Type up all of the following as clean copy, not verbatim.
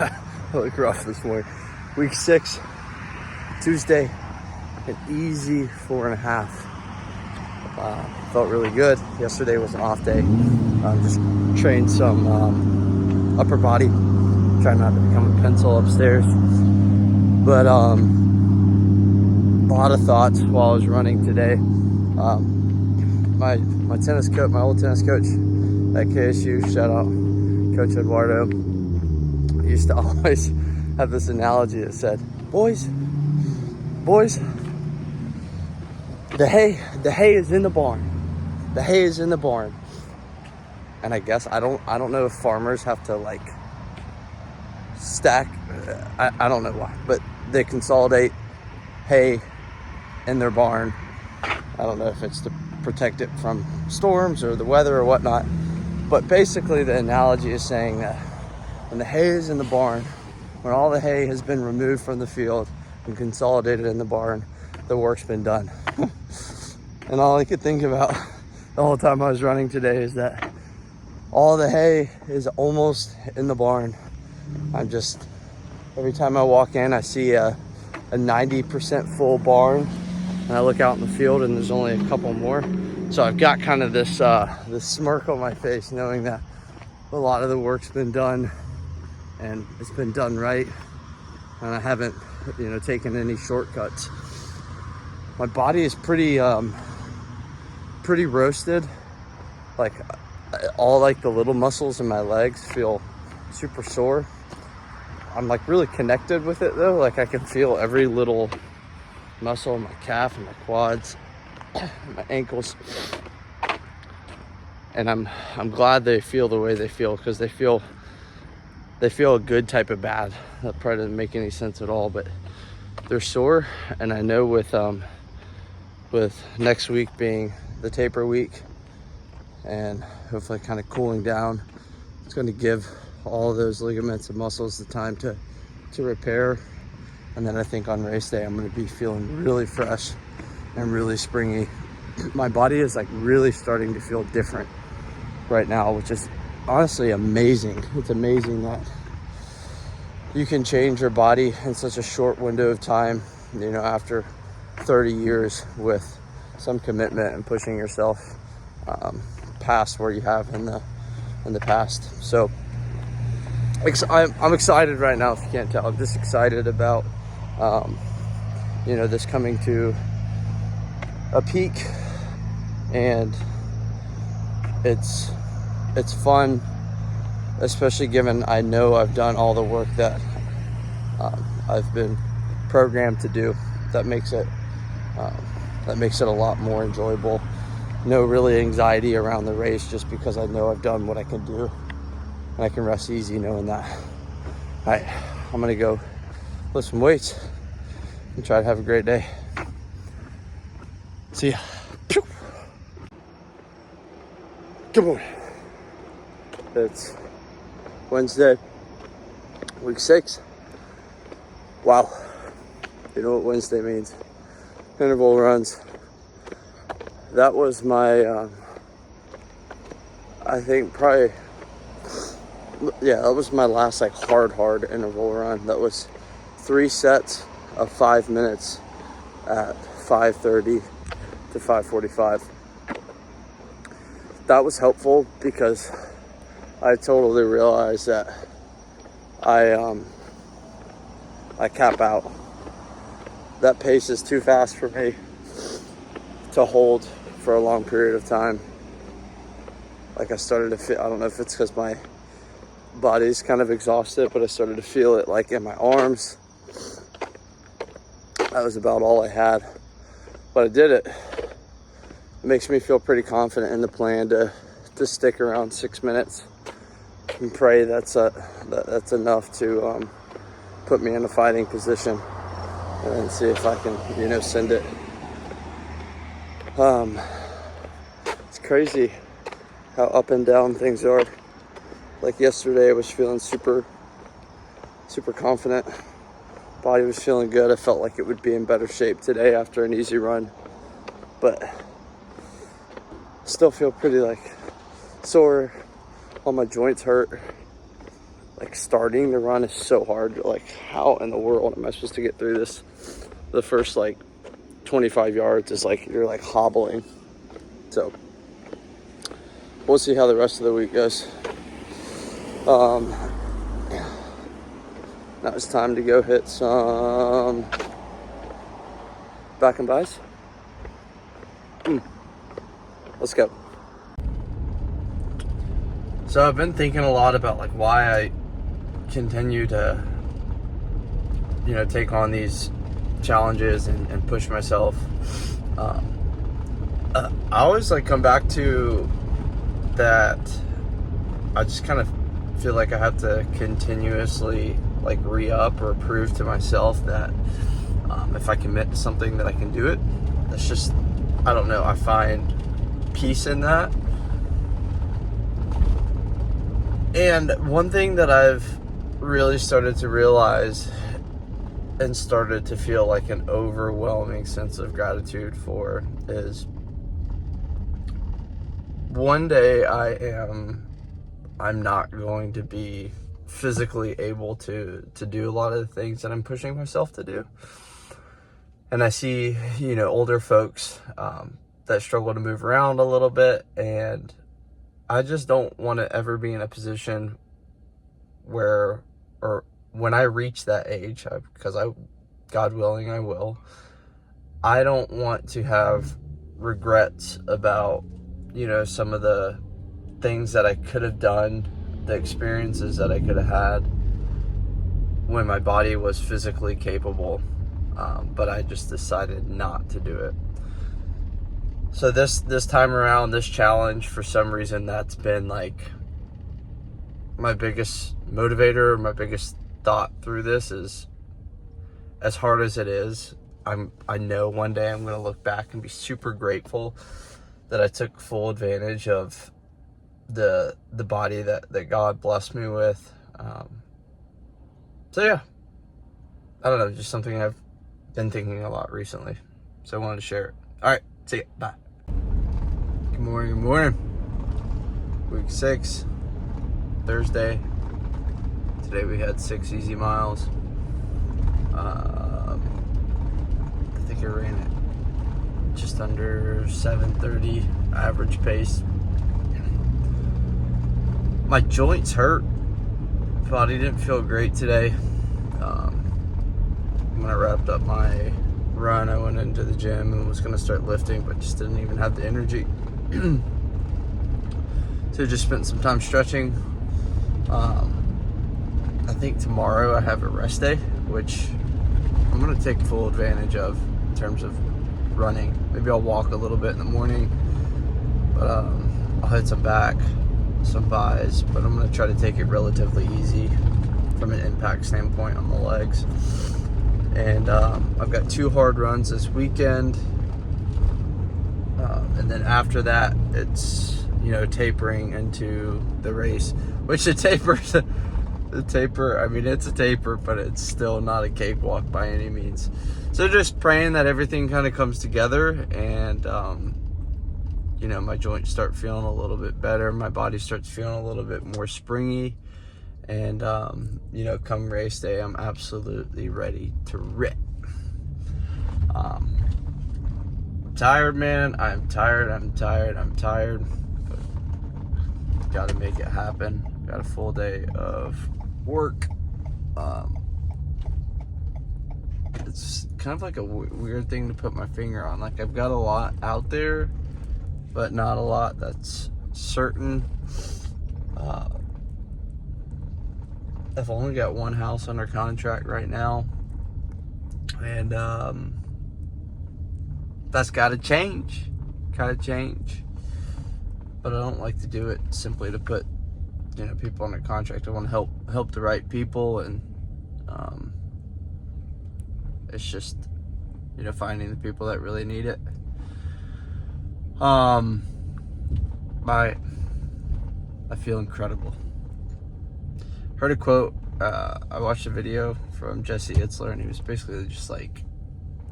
I look rough this morning. Week 6, Tuesday, an easy 4.5. Felt really good. Yesterday was an off day. Just trained some upper body. Trying not to become a pencil upstairs. But a lot of thoughts while I was running today. My tennis coach, my old tennis coach at KSU, shout out Coach Eduardo, used to always have this analogy that said, boys, the hay is in the barn. The hay is in the barn. And I guess I don't know if farmers have to like stack, I don't know why, but they consolidate hay in their barn. I don't know if it's to protect it from storms or the weather or whatnot, but basically the analogy is saying that when the hay is in the barn, when all the hay has been removed from the field and consolidated in the barn, the work's been done. And all I could think about the whole time I was running today is that all the hay is almost in the barn. Every time I walk in, I see a 90% full barn, and I look out in the field and there's only a couple more. So I've got kind of this smirk on my face, knowing that a lot of the work's been done and it's been done right, and I haven't, taken any shortcuts. My body is pretty roasted. Like all the little muscles in my legs feel super sore. I'm like really connected with it though. Like I can feel every little muscle in my calf and my quads, my ankles. And I'm glad they feel the way they feel, because they feel a good type of bad. That probably doesn't make any sense at all, but they're sore. And I know with next week being the taper week and hopefully kind of cooling down, it's going to give all those ligaments and muscles the time to repair. And then I think on race day I'm going to be feeling really fresh and really springy. My body is like really starting to feel different right now, which is honestly amazing. It's amazing that you can change your body in such a short window of time, after 30 years with some commitment and pushing yourself past where you have in the past. So I'm excited right now, if you can't tell. I'm just excited about this coming to a peak, and it's fun, especially given I know I've done all the work that I've been programmed to do. That makes it a lot more enjoyable. No really anxiety around the race, just because I know I've done what I can do, and I can rest easy knowing that. All right, I'm gonna go lift some weights and try to have a great day. See ya. Good morning. It's Wednesday, week 6. Wow. You know what Wednesday means? Interval runs. That was my, I think probably, that was my last hard interval run. That was 3 sets of 5 minutes at 5:30 to 5:45. That was helpful because I totally realized that I cap out. That pace is too fast for me to hold for a long period of time. Like I started to feel, I don't know if it's because my body's kind of exhausted, but I started to feel it like in my arms. That was about all I had, but I did it. It makes me feel pretty confident in the plan to stick around 6 minutes, and pray that's enough to put me in a fighting position, and then see if I can send it. It's crazy how up and down things are. Like yesterday I was feeling super confident. Body was feeling good. I felt like it would be in better shape today after an easy run, but still feel pretty sore. All my joints hurt. like starting the run is so hard. You're like, how in the world am I supposed to get through this? The first like 25 yards is like, you're like hobbling. So we'll see how the rest of the week goes. Now it's time to go hit some back and buys. Let's go. So I've been thinking a lot about like why I continue to, you know, take on these challenges and push myself. I always like come back to that. I just kind of feel like I have to continuously like re-up or prove to myself that if I commit to something that I can do it. That's just, I don't know, I find peace in that. And one thing that I've really started to realize and started to feel like an overwhelming sense of gratitude for is one day I'm not going to be physically able to do a lot of the things that I'm pushing myself to do. And I see, you know, older folks that struggle to move around a little bit, and I just don't want to ever be in a position where, or when I reach that age, because God willing, I will, I don't want to have regrets about, you know, some of the things that I could have done, the experiences that I could have had when my body was physically capable, but I just decided not to do it. So this time around, this challenge, for some reason, that's been like my biggest motivator, my biggest thought through this is, as hard as it is, I know one day I'm going to look back and be super grateful that I took full advantage of the body that God blessed me with. So yeah, I don't know, just something I've been thinking a lot recently. So I wanted to share it. All right, see ya. Bye. Good morning. Good morning. Week 6, Thursday. Today we had 6 easy miles. I think I ran it just under 7:30 average pace. My joints hurt. Body didn't feel great today. When I wrapped up my run, I went into the gym and was going to start lifting, but just didn't even have the energy. So just spent some time stretching. I think tomorrow I have a rest day, which I'm going to take full advantage of in terms of running. Maybe I'll walk a little bit in the morning, but I'll hit some back, some buys, but I'm going to try to take it relatively easy from an impact standpoint on the legs. And I've got 2 hard runs this weekend, and then after that it's, you know, tapering into the race, which the taper, I mean, it's a taper, but it's still not a cakewalk by any means. So just praying that everything kind of comes together and you know, my joints start feeling a little bit better, my body starts feeling a little bit more springy. And, you know, come race day, I'm absolutely ready to rip. Tired, man. I'm tired. But gotta make it happen. Got a full day of work. It's kind of like a weird thing to put my finger on. Like, I've got a lot out there, but not a lot that's certain. I've only got 1 house under contract right now, and that's gotta change. But I don't like to do it simply to put, you know, people under contract. I want to help the right people, and it's just, you know, finding the people that really need it. I feel incredible. Heard a quote, I watched a video from Jesse Itzler, and he was basically just like,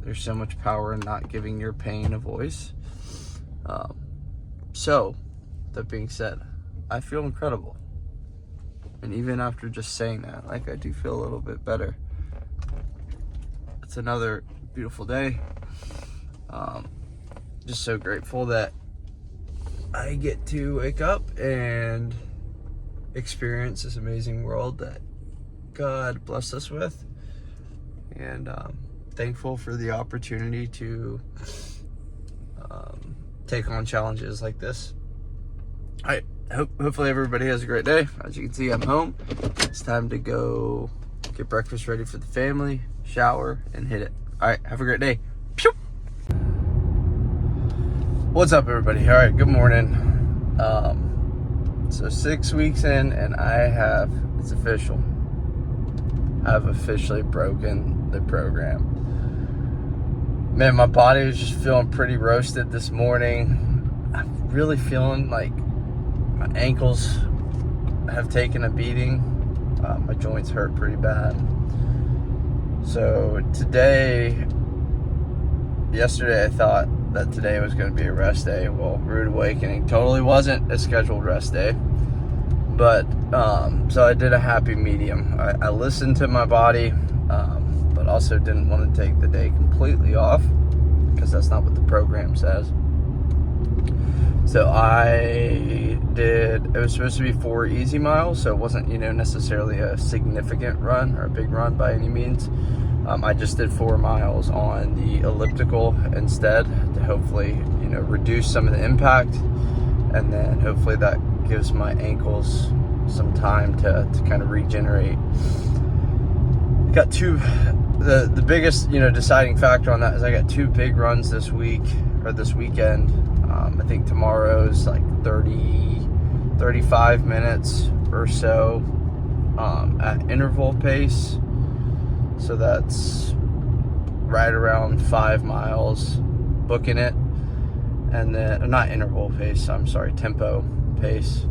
there's so much power in not giving your pain a voice. So, that being said, I feel incredible. And even after just saying that, like, I do feel a little bit better. It's another beautiful day. Just so grateful that I get to wake up and experience this amazing world that God blessed us with. And thankful for the opportunity to take on challenges like this. All right, hopefully everybody has a great day. As you can see, I'm home. It's time to go get breakfast ready for the family, shower, and hit it. All right, have a great day. Pew! What's up, everybody? All right, good morning. So 6 weeks in, and it's official. I've officially broken the program. Man, my body was just feeling pretty roasted this morning. I'm really feeling like my ankles have taken a beating. My joints hurt pretty bad. So yesterday I thought that today was going to be a rest day. Well, Rude Awakening totally wasn't a scheduled rest day. But, so I did a happy medium. I listened to my body, but also didn't want to take the day completely off, because that's not what the program says. So it was supposed to be 4 easy miles, so it wasn't, necessarily a significant run or a big run by any means. I just did 4 miles on the elliptical instead to hopefully, reduce some of the impact, and then hopefully that gives my ankles some time to kind of regenerate. Got the biggest, deciding factor on that is I got 2 big runs this weekend. I think tomorrow's like 35 minutes or so at interval pace. So that's right around 5 miles, booking it. And then, not interval pace, I'm sorry, tempo pace.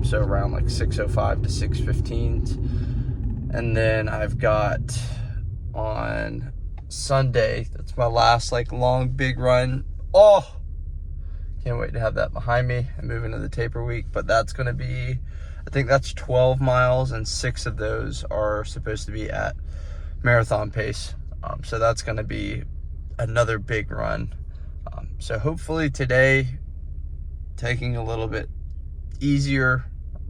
So around like 6:05 to 6:15. And then I've got on Sunday, that's my last like long big run. Oh, can't wait to have that behind me and move into the taper week. But that's going to be, I think that's 12 miles, and 6 of those are supposed to be at marathon pace. So that's going to be another big run. So hopefully today, taking a little bit easier,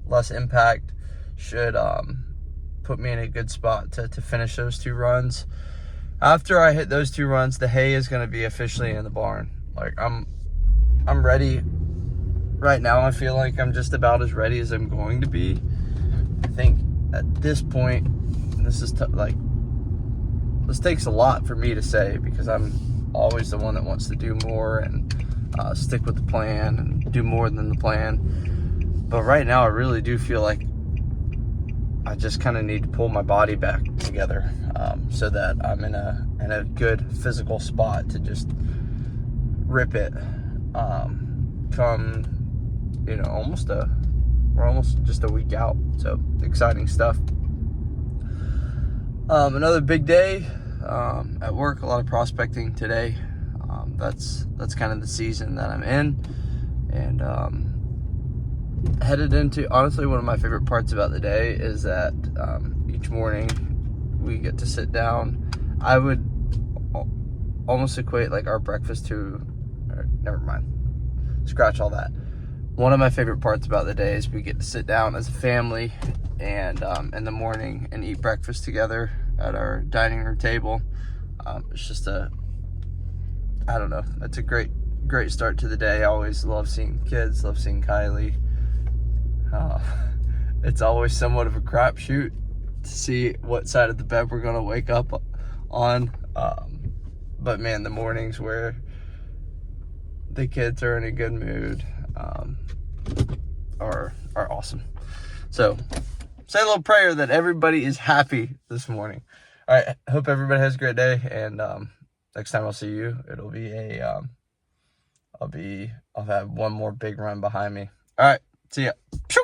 less impact, should put me in a good spot to finish those 2 runs. After I hit those 2 runs, the hay is going to be officially in the barn. Like, I'm ready. Right now, I feel like I'm just about as ready as I'm going to be. I think at this point, this takes a lot for me to say, because I'm always the one that wants to do more and stick with the plan and do more than the plan. But right now, I really do feel like I just kind of need to pull my body back together, so that I'm in a good physical spot to just rip it. Come, we're almost just a week out. So exciting stuff. Another big day at work. A lot of prospecting today. That's kind of the season that I'm in, and headed into, honestly, one of my favorite parts about the day is that each morning we get to sit down. I would almost equate like our breakfast to, never mind, scratch all that. One of my favorite parts about the day is we get to sit down as a family and in the morning and eat breakfast together at our dining room table. It's just I don't know, it's a great start to the day. I always love seeing kids, love seeing Kylie. It's always somewhat of a crapshoot to see what side of the bed we're gonna wake up on. But man, the mornings where the kids are in a good mood are awesome. So say a little prayer that everybody is happy this morning. All right, hope everybody has a great day, and next time I'll see you, it'll be I'll have one more big run behind me. All right, see ya. Pew!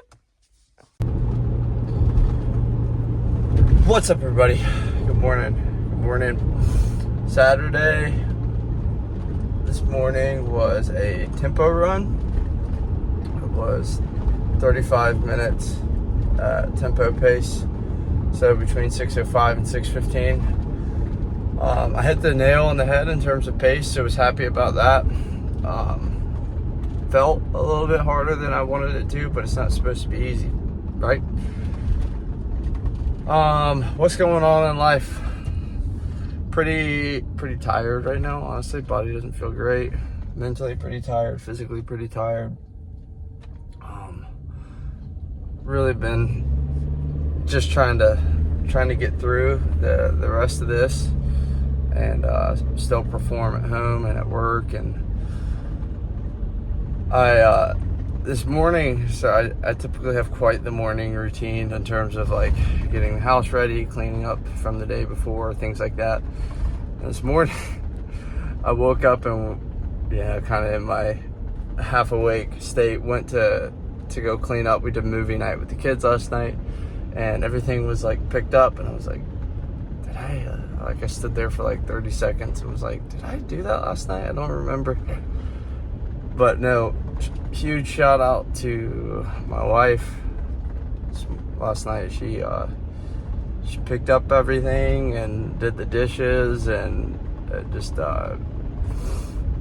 What's up, everybody? Good morning. Saturday this morning was a tempo run. It was 35 minutes tempo pace. So between 6:05 and 6:15. I hit the nail on the head in terms of pace, so I was happy about that. Felt a little bit harder than I wanted it to, but it's not supposed to be easy, right? What's going on in life? Pretty tired right now, honestly. Body doesn't feel great. Mentally pretty tired, physically pretty tired. Really been just trying to get through the rest of this, and still perform at home and at work. And I this morning, so I typically have quite the morning routine in terms of like getting the house ready, cleaning up from the day before, things like that. And this morning I woke up and kind of in my half awake state, went to go clean up. We did movie night with the kids last night, and everything was like picked up, and I was like, did I I stood there for like 30 seconds and was like, did I do that last night? I don't remember. But no, huge shout out to my wife. Last night she picked up everything and did the dishes, and it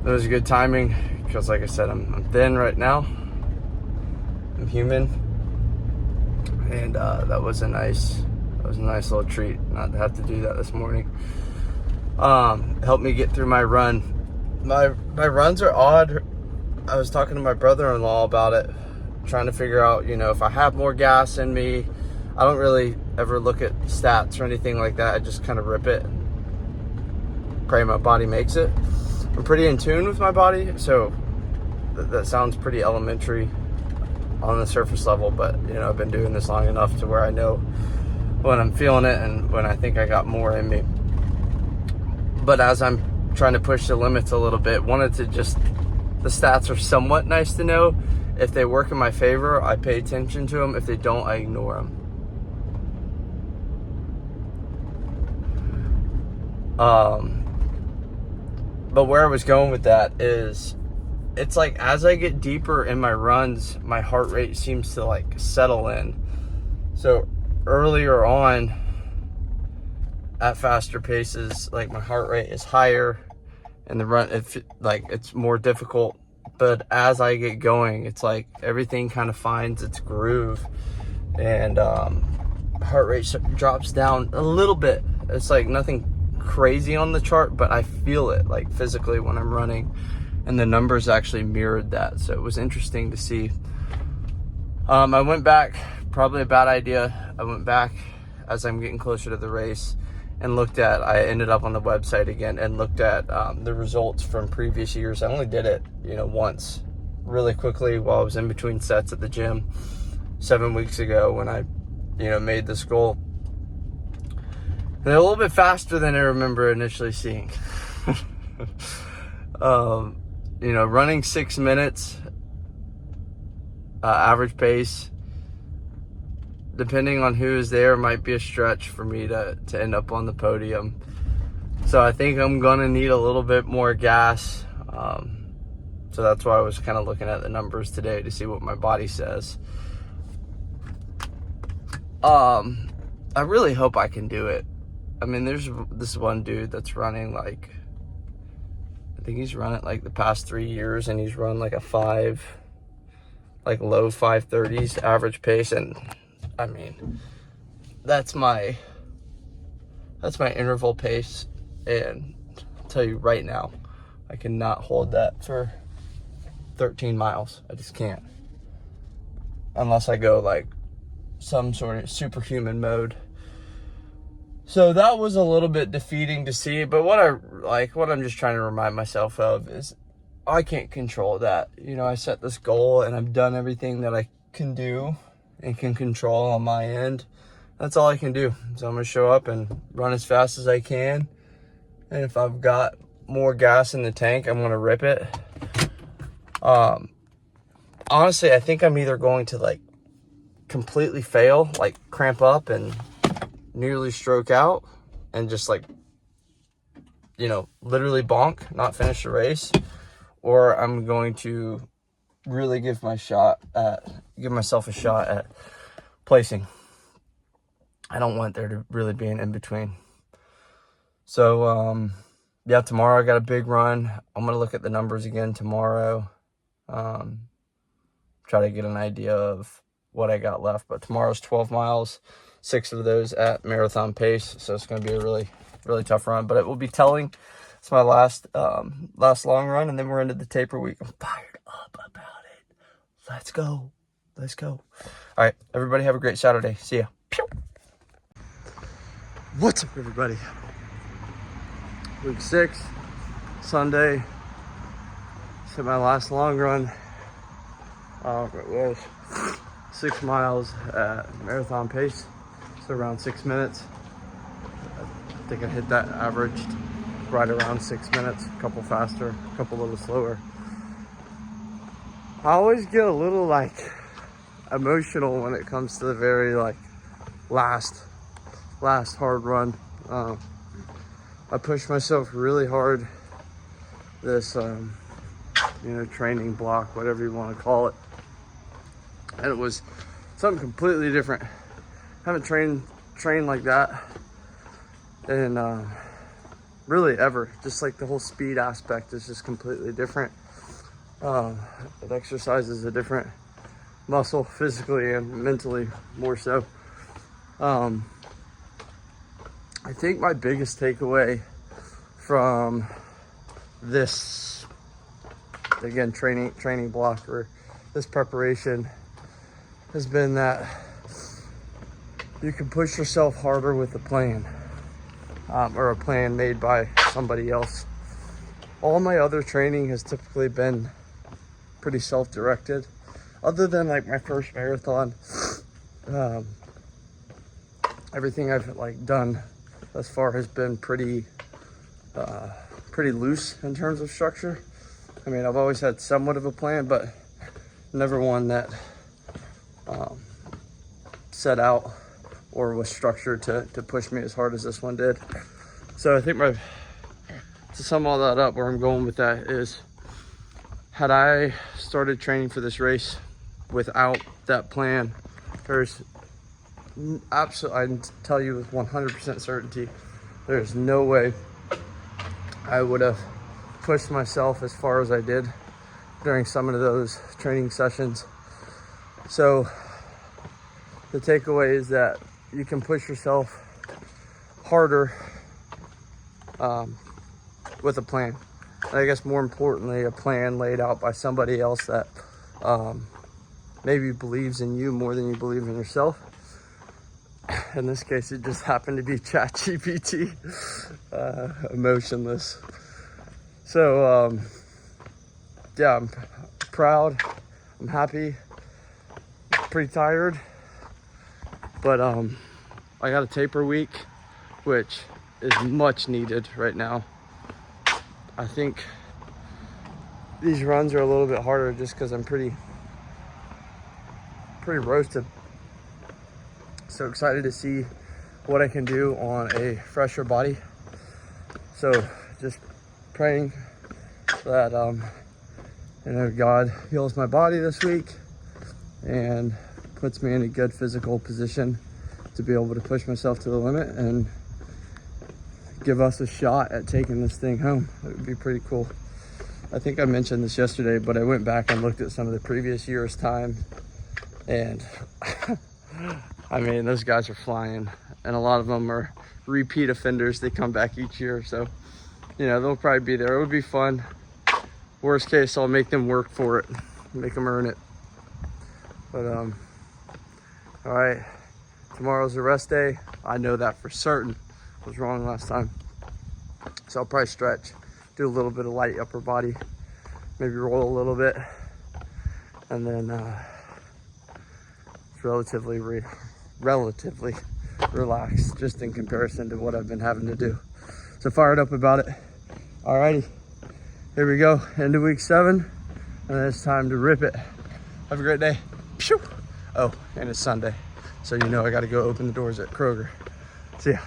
was good timing, because like I said, I'm thin right now. I'm human, and that was a nice little treat not to have to do that this morning. Helped me get through my run. My runs are odd. I was talking to my brother-in-law about it, trying to figure out, if I have more gas in me. I don't really ever look at stats or anything like that. I just kind of rip it and pray my body makes it. I'm pretty in tune with my body, so that sounds pretty elementary on the surface level, but I've been doing this long enough to where I know when I'm feeling it and when I think I got more in me. But as I'm trying to push the limits a little bit, the stats are somewhat nice to know. If they work in my favor, I pay attention to them. If they don't, I ignore them. But where I was going with that is, it's like as I get deeper in my runs, my heart rate seems to like settle in. So earlier on at faster paces, like my heart rate is higher and the run, it's more difficult. But as I get going, it's like everything kind of finds its groove, and heart rate drops down a little bit. It's like nothing crazy on the chart, but I feel it like physically when I'm running, and the numbers actually mirrored that. So it was interesting to see. I went back, probably a bad idea. I went back as I'm getting closer to the race and I ended up on the website again and looked at the results from previous years. I only did it, once really quickly while I was in between sets at the gym 7 weeks ago when I, made this goal. They're a little bit faster than I remember initially seeing. Running 6 minutes, average pace, depending on who is there, might be a stretch for me to end up on the podium. So I think I'm gonna need a little bit more gas. So that's why I was kind of looking at the numbers today to see what my body says. I really hope I can do it. I mean, there's this one dude that's running I think he's run it like the past 3 years, and he's run like a low 5:30s average pace. And I mean, that's my interval pace. And I'll tell you right now, I cannot hold that for 13 miles. I just can't. Unless I go like some sort of superhuman mode. So that was a little bit defeating to see, but what I'm just trying to remind myself of is I can't control that. I set this goal and I've done everything that I can do and can control on my end. That's all I can do. So I'm gonna show up and run as fast as I can. And if I've got more gas in the tank, I'm gonna rip it. Honestly, I think I'm either going to completely fail, cramp up and nearly stroke out and just literally bonk, not finish the race, or I'm going to really give myself a shot at placing. I don't want there to really be an in-between. So, yeah, tomorrow I got a big run. I'm going to look at the numbers again tomorrow. Try to get an idea of what I got left. But tomorrow's 12 miles, 6 of those at marathon pace. So it's going to be a really, really tough run. But it will be telling. It's my last long run, and then we're into the taper week. I'm fired up about it. Let's go. Let's go. All right, everybody have a great Saturday. See ya. Pew. What's up, everybody? Week 6, Sunday. It's my last long run. It was 6 miles at marathon pace, so around 6 minutes. I think I hit that averaged right around 6 minutes, a couple faster, a couple a little slower. I always get a little like emotional when it comes to the very like last hard run. I pushed myself really hard this training block, whatever you want to call it, and it was something completely different. I haven't trained like that and really ever. Just like the whole speed aspect is just completely different. It exercises a different muscle physically and mentally more so. I think my biggest takeaway from this, again, training block or this preparation has been that you can push yourself harder with a plan, or a plan made by somebody else. All my other training has typically been pretty self-directed, other than like my first marathon. Everything I've like done thus far has been pretty loose in terms of structure. I mean, I've always had somewhat of a plan, but never one that set out or was structured to push me as hard as this one did. So I think to sum all that up, where I'm going with that is, had I started training for this race without that plan, there's absolutely, I can tell you with 100% certainty, there's no way I would have pushed myself as far as I did during some of those training sessions. So the takeaway is that you can push yourself harder with a plan. And I guess more importantly, a plan laid out by somebody else that maybe believes in you more than you believe in yourself. In this case, it just happened to be ChatGPT, emotionless. So, yeah, I'm proud, I'm happy, pretty tired, but I got a taper week, which is much needed right now. I think these runs are a little bit harder just because I'm pretty roasted. So excited to see what I can do on a fresher body. So just praying that God heals my body this week and puts me in a good physical position to be able to push myself to the limit and give us a shot at taking this thing home. It would be pretty cool. I think I mentioned this yesterday, but I went back and looked at some of the previous year's time, and I mean, those guys are flying, and a lot of them are repeat offenders. They come back each year, so they'll probably be there. It would be fun. Worst case, I'll make them work for it, make them earn it. But all right, tomorrow's a rest day. I know that for certain. I was wrong last time, so I'll probably stretch, do a little bit of light upper body, maybe roll a little bit, and then it's relatively relaxed, just in comparison to what I've been having to do. So fired up about it. Alrighty, here we go, into week 7, and it's time to rip it. Have a great day. Pew! Oh, and it's Sunday, so I got to go open the doors at Kroger. See ya.